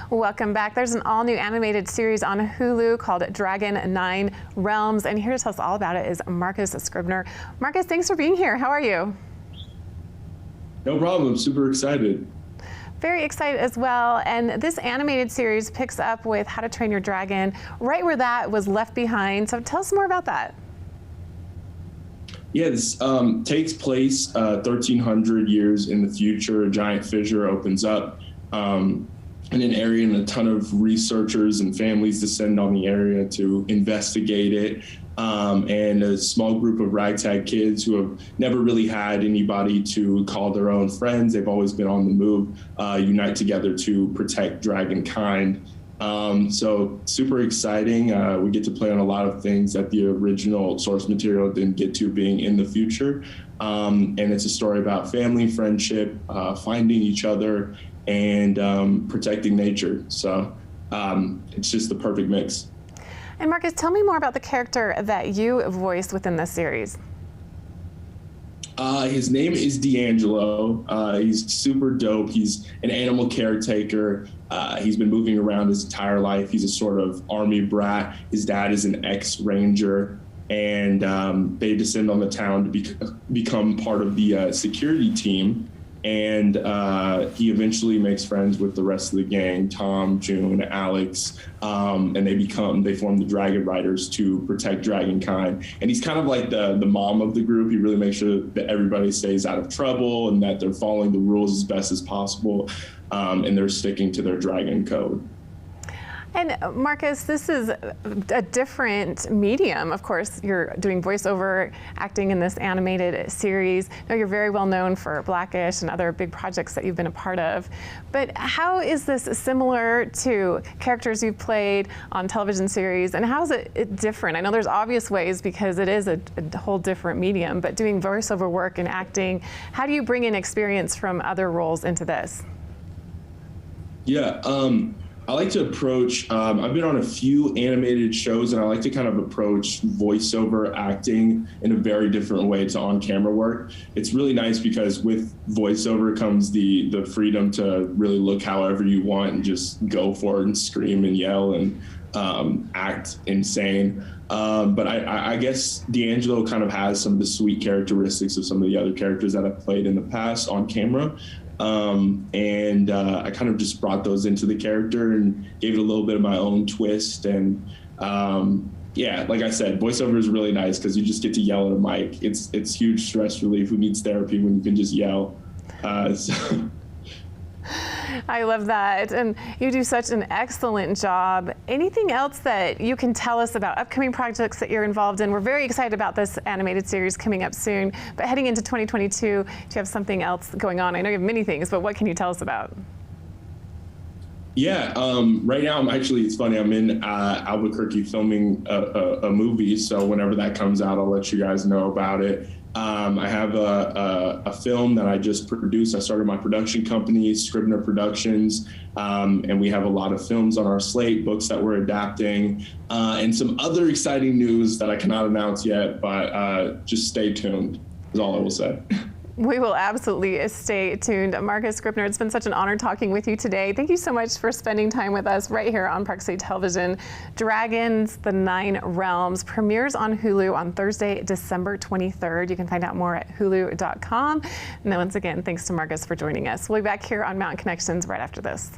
Welcome back. There's an all-new animated series on Hulu called Dragon 9 Realms, and here to tell us all about it is Marcus Scribner. Marcus, thanks for being here. How are you? No problem. Super excited. Very excited as well. And this animated series picks up with How to Train Your Dragon, right where that was left behind. So tell us more about that. Yeah, this takes place 1,300 years in the future. A giant fissure opens up in an area, and a ton of researchers and families descend on the area to investigate it. And a small group of ragtag kids who have never really had anybody to call their own friends, they've always been on the move, unite together to protect dragonkind. So super exciting. We get to play on a lot of things that the original source material didn't get to, being in the future. And it's a story about family, friendship, finding each other, and protecting nature. So it's just the perfect mix. And Marcus, tell me more about the character that you voiced within this series. His name is D'Angelo. He's super dope. He's an animal caretaker. He's been moving around his entire life. He's a sort of army brat. His dad is an ex-ranger, and they descend on the town to become part of the security team. And he eventually makes friends with the rest of the gang, Tom, June, Alex, and they form the Dragon Riders to protect dragonkind. And he's kind of like the mom of the group. He really makes sure that everybody stays out of trouble and that they're following the rules as best as possible, and they're sticking to their dragon code. And Marcus, this is a different medium. Of course, you're doing voiceover acting in this animated series. I know you're very well known for Black-ish and other big projects that you've been a part of. But how is this similar to characters you've played on television series, and how is it different? I know there's obvious ways because it is a whole different medium, but doing voiceover work and acting, how do you bring in experience from other roles into this? Yeah. I like to approach, I've been on a few animated shows, and I like to kind of approach voiceover acting in a very different way to on-camera work. It's really nice because with voiceover comes the freedom to really look however you want and just go for it and scream and yell and act insane. But I guess D'Angelo kind of has some of the sweet characteristics of some of the other characters that I've played in the past on camera. I kind of just brought those into the character and gave it a little bit of my own twist. And yeah, like I said, voiceover is really nice because you just get to yell at a mic. It's huge stress relief. Who needs therapy when you can just yell? I love that, and you do such an excellent job. Anything else that you can tell us about upcoming projects that you're involved in? We're very excited about this animated series coming up soon, but heading into 2022, do you have something else going on? I know you have many things, but what can you tell us about? Yeah, right now it's funny, I'm in Albuquerque filming a movie, so whenever that comes out, I'll let you guys know about it. I have a film that I just produced. I started my production company, Scribner Productions, and we have a lot of films on our slate, books that we're adapting, and some other exciting news that I cannot announce yet, but just stay tuned is all I will say. We will absolutely stay tuned. Marcus Scribner, it's been such an honor talking with you today. Thank you so much for spending time with us right here on Park City Television. Dragons, the 9 Realms premieres on Hulu on Thursday, December 23rd. You can find out more at hulu.com. And then once again, thanks to Marcus for joining us. We'll be back here on Mountain Connections right after this.